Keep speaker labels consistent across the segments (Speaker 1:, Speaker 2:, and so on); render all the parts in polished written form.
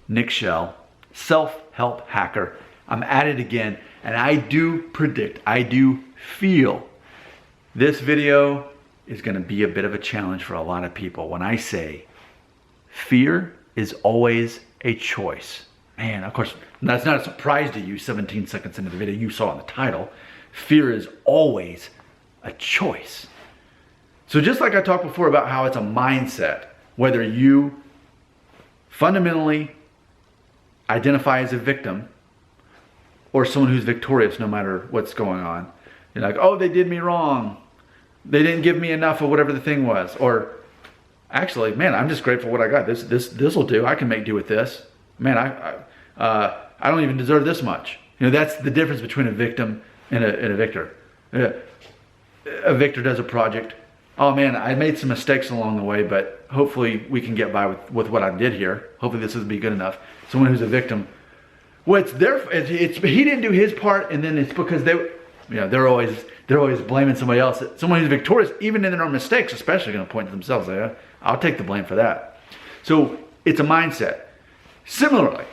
Speaker 1: Nick Shell, self-help hacker. I'm at it again, and I do predict, I do feel this video is going to be a bit of a challenge for a lot of people when I say fear is always a choice. Man, of course, that's not a surprise to you 17 seconds into the video. You saw in the title, fear is always a choice. So just like I talked before about how it's a mindset, whether you fundamentally identify as a victim or someone who's victorious no matter what's going on. You're like, oh, they did me wrong. They didn't give me enough of whatever the thing was. Or actually, man, I'm just grateful for what I got. This will do. I can make do with this. Man, I don't even deserve this much. You know, that's the difference between a victim and a victor. A victor does a project. Oh man, I made some mistakes along the way, but hopefully we can get by with what I did here. Hopefully this will be good enough. Someone who's a victim, well, he didn't do his part, and then it's because they're always blaming somebody else. Someone who's victorious, even in their own mistakes, especially going to point to themselves. Like, I'll take the blame for that. So it's a mindset. Similarly,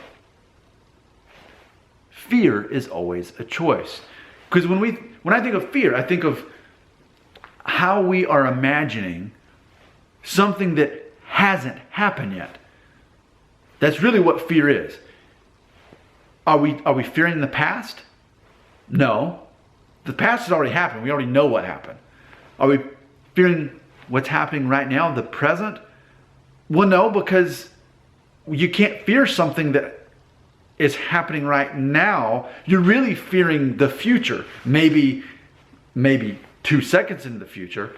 Speaker 1: fear is always a choice. Because when I think of fear, I think of how we are imagining something that hasn't happened yet. That's really what fear is. Are we fearing the past? No. The past has already happened. We already know what happened. Are we fearing what's happening right now, the present? Well, no, because you can't fear something that is happening right now. You're really fearing the future. Maybe 2 seconds into the future.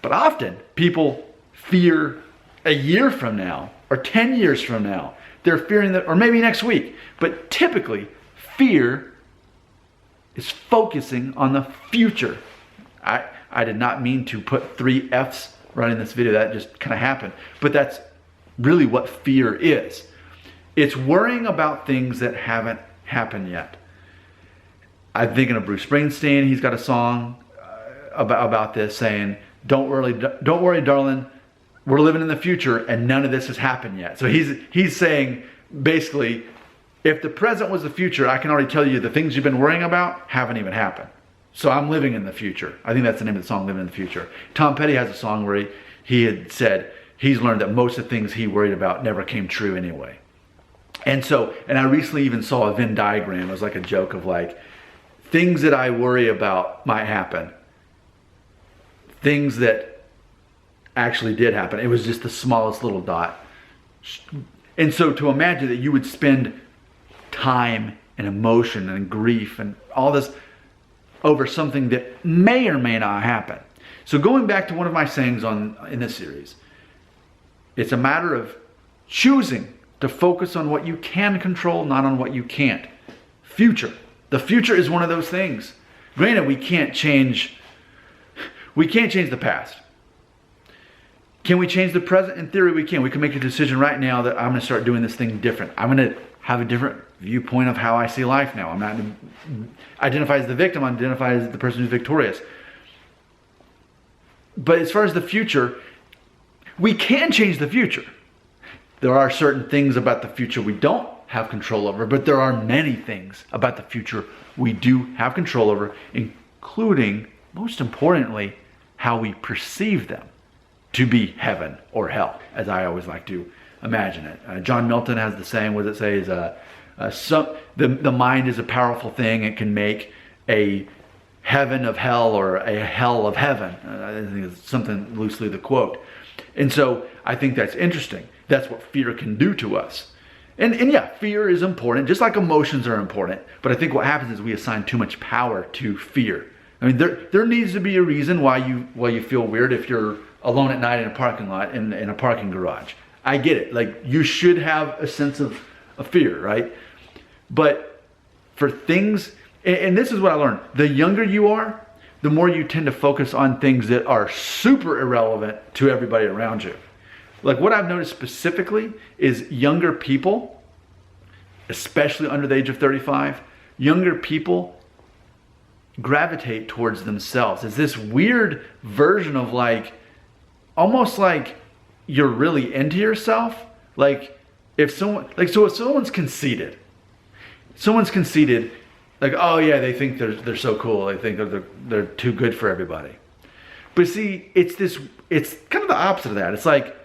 Speaker 1: But often people fear a year from now or 10 years from now. They're fearing that, or maybe next week. But typically, fear is focusing on the future. I did not mean to put 3 F's right in this video. That just kind of happened. But that's really what fear is. It's worrying about things that haven't happened yet. I'm thinking of Bruce Springsteen. He's got a song about this saying, don't worry, darling. We're living in the future and none of this has happened yet. So he's saying basically, if the present was the future, I can already tell you the things you've been worrying about haven't even happened. So I'm living in the future. I think that's the name of the song, Living in the Future. Tom Petty has a song where he had said he's learned that most of the things he worried about never came true anyway. And I recently even saw a Venn diagram. It was like a joke of like, things that I worry about might happen. Things that actually did happen. It was just the smallest little dot. And so to imagine that you would spend time and emotion and grief and all this over something that may or may not happen. So going back to one of my sayings in this series, it's a matter of choosing to focus on what you can control, not on what you can't. Future. The future is one of those things. Granted, we can't change the past. Can we change the present? In theory, we can. We can make a decision right now that I'm going to start doing this thing different. I'm going to have a different viewpoint of how I see life now. I'm not going to identify as the victim. I'm identify as the person who's victorious. But as far as the future, we can change the future. There are certain things about the future we don't have control over, but there are many things about the future we do have control over, including, most importantly, how we perceive them to be heaven or hell, as I always like to imagine it. John Milton has the saying, what does it say, is the mind is a powerful thing. It can make a heaven of hell or a hell of heaven. I think it's something loosely the quote. And so I think that's interesting. That's what fear can do to us. And yeah, fear is important, just like emotions are important. But I think what happens is we assign too much power to fear. I mean, there needs to be a reason why you feel weird if you're alone at night in a parking lot, in a parking garage. I get it. Like, you should have a sense of fear, right? But for things, and this is what I learned, the younger you are, the more you tend to focus on things that are super irrelevant to everybody around you. Like, what I've noticed specifically is younger people, especially under the age of 35, younger people gravitate towards themselves. It's this weird version of like, almost like you're really into yourself. Like, if someone's conceited, like, oh yeah, they think they're so cool. They think they're too good for everybody. But see, it's kind of the opposite of that. It's like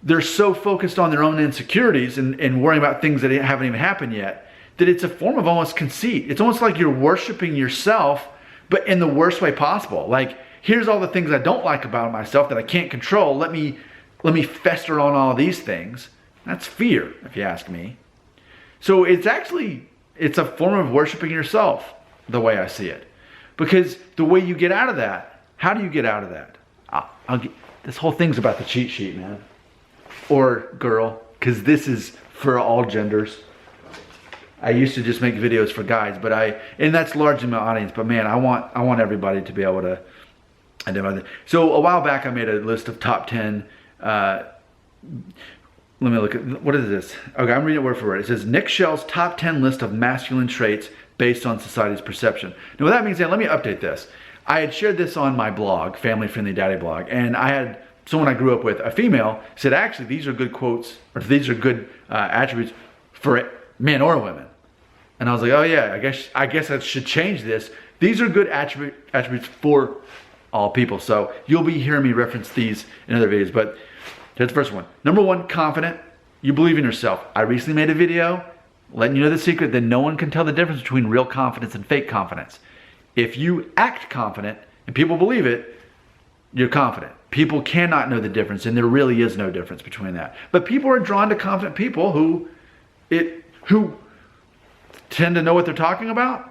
Speaker 1: they're so focused on their own insecurities and worrying about things that haven't even happened yet, that it's a form of almost conceit. It's almost like you're worshiping yourself, but in the worst way possible. Like, here's all the things I don't like about myself that I can't control. Let me fester on all these things. That's fear, if you ask me. So it's a form of worshiping yourself, the way I see it. Because the way you get out of that, how do you get out of that? This whole thing's about the cheat sheet, man. Or girl, because this is for all genders. I used to just make videos for guys, and that's largely my audience, but man, I want everybody to be able to identify that. So a while back I made a list of top 10, let me look at, what is this? Okay, I'm reading it word for word. It says Nick Shell's top 10 list of masculine traits based on society's perception. Now with that being said, let me update this. I had shared this on my blog, Family Friendly Daddy blog, and I had someone I grew up with, a female, said actually these are good quotes, or these are good attributes for men or women. And I was like, oh yeah, I guess I should change this. These are good attributes for all people. So you'll be hearing me reference these in other videos, but here's the first one. Number one, confident. You believe in yourself. I recently made a video letting you know the secret that no one can tell the difference between real confidence and fake confidence. If you act confident and people believe it, you're confident. People cannot know the difference, and there really is no difference between that. But people are drawn to confident people who tend to know what they're talking about,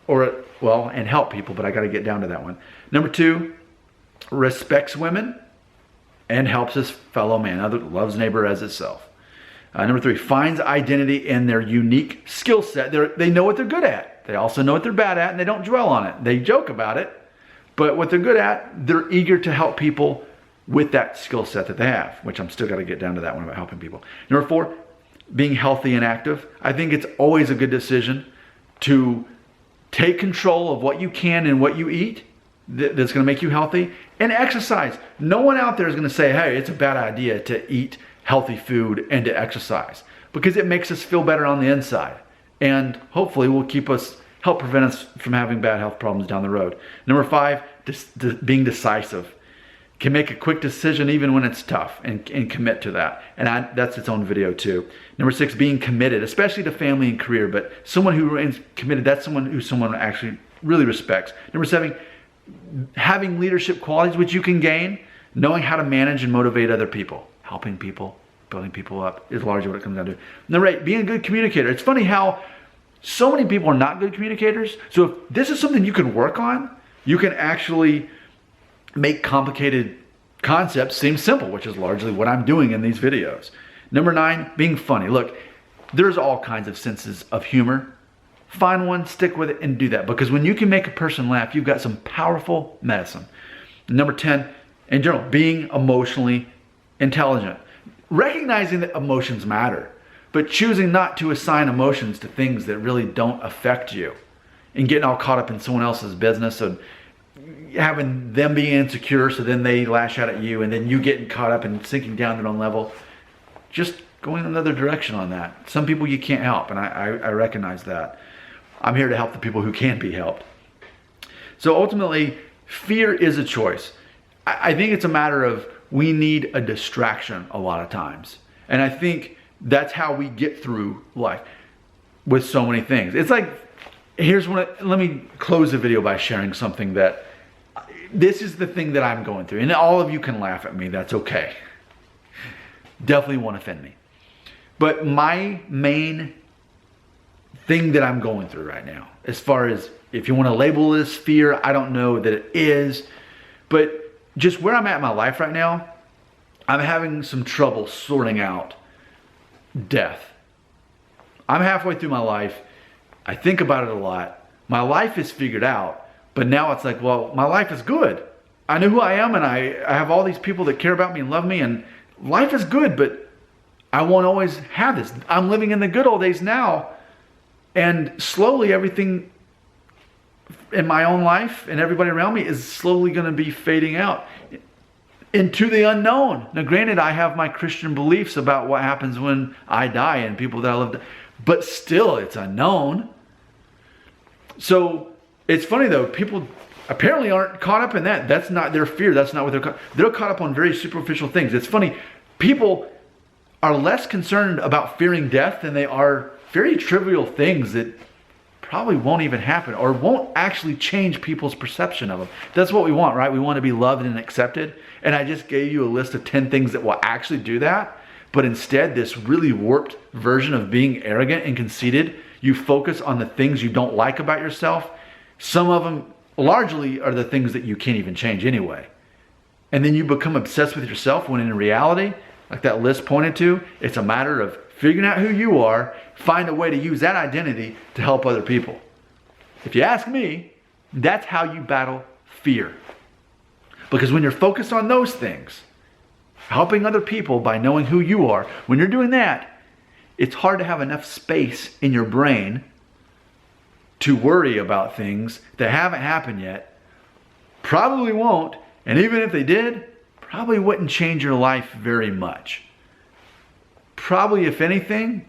Speaker 1: and help people, but I got to get down to that one. Number two, respects women and helps his fellow man, loves neighbor as itself. Number three, finds identity in their unique skill set. They know what they're good at. They also know what they're bad at, and they don't dwell on it. They joke about it, but what they're good at, they're eager to help people with that skill set that they have, which I'm still got to get down to that one about helping people. Number four, being healthy and active. I think it's always a good decision to take control of what you can and what you eat that's going to make you healthy, and exercise. No one out there is going to say, hey, it's a bad idea to eat healthy food and to exercise, because it makes us feel better on the inside, and hopefully will help prevent us from having bad health problems down the road. Number five, being decisive. Can make a quick decision even when it's tough, and commit to that. And that's its own video too. Number six, being committed, especially to family and career, but someone who remains committed, that's someone actually really respects. Number seven, having leadership qualities which you can gain, knowing how to manage and motivate other people, helping people, building people up is largely what it comes down to. Number eight, being a good communicator. It's funny how so many people are not good communicators. So if this is something you can work on, you can actually make complicated concepts seem simple, which is largely what I'm doing in these videos. Number nine, being funny. Look, there's all kinds of senses of humor. Find one, stick with it, and do that. Because when you can make a person laugh, you've got some powerful medicine. Number 10, in general, being emotionally intelligent. Recognizing that emotions matter, but choosing not to assign emotions to things that really don't affect you, and getting all caught up in someone else's business and having them being insecure, so then they lash out at you, and then you getting caught up and sinking down their own level. Just going another direction on that. Some people you can't help, and I recognize that. I'm here to help the people who can be helped. So ultimately, fear is a choice. I think it's a matter of we need a distraction a lot of times. And I think that's how we get through life with so many things. It's like, let me close the video by sharing something that, this is the thing that I'm going through. And all of you can laugh at me, that's okay. Definitely won't offend me. But my main thing that I'm going through right now, as far as if you want to label this fear, I don't know that it is, but just where I'm at in my life right now, I'm having some trouble sorting out death. I'm halfway through my life. I think about it a lot. My life is figured out, but now it's like, well, my life is good. I know who I am, and I have all these people that care about me and love me, and life is good, but I won't always have this. I'm living in the good old days now, and slowly everything in my own life and everybody around me is slowly going to be fading out. into the unknown. Now, granted, I have my Christian beliefs about what happens when I die and people that I love, but still, it's unknown. So it's funny though, people apparently aren't caught up in that. That's not their fear. That's not what they're caught up on very superficial things. It's funny, people are less concerned about fearing death than they are very trivial things that probably won't even happen or won't actually change people's perception of them. That's what we want, right? We want to be loved and accepted. And I just gave you a list of 10 things that will actually do that. But instead, this really warped version of being arrogant and conceited, you focus on the things you don't like about yourself. Some of them largely are the things that you can't even change anyway. And then you become obsessed with yourself when in reality, like that list pointed to, it's a matter of figuring out who you are, find a way to use that identity to help other people. If you ask me, that's how you battle fear. Because when you're focused on those things, helping other people by knowing who you are, when you're doing that, it's hard to have enough space in your brain to worry about things that haven't happened yet, probably won't, and even if they did, probably wouldn't change your life very much. Probably, if anything,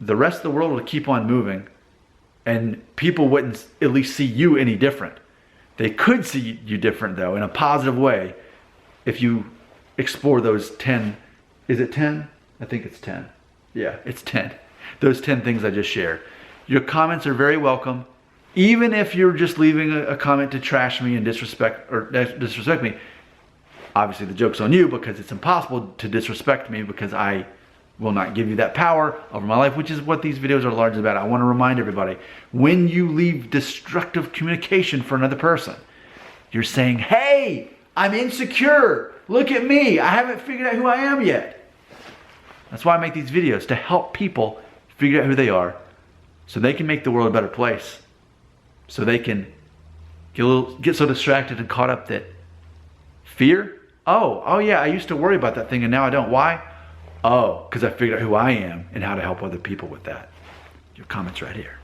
Speaker 1: the rest of the world will keep on moving and people wouldn't at least see you any different. They could see you different though, in a positive way, if you explore those 10, is it 10? I think it's 10. Yeah, it's 10. Those 10 things I just shared. Your comments are very welcome. Even if you're just leaving a comment to trash me and disrespect me, obviously the joke's on you because it's impossible to disrespect me because I will not give you that power over my life, which is what these videos are largely about. I want to remind everybody, when you leave destructive communication for another person, you're saying, hey, I'm insecure. Look at me. I haven't figured out who I am yet. That's why I make these videos, to help people figure out who they are so they can make the world a better place. So they can get so distracted and caught up that fear, oh yeah, I used to worry about that thing and now I don't. Why? Oh, because I figured out who I am and how to help other people with that. Your comment's right here.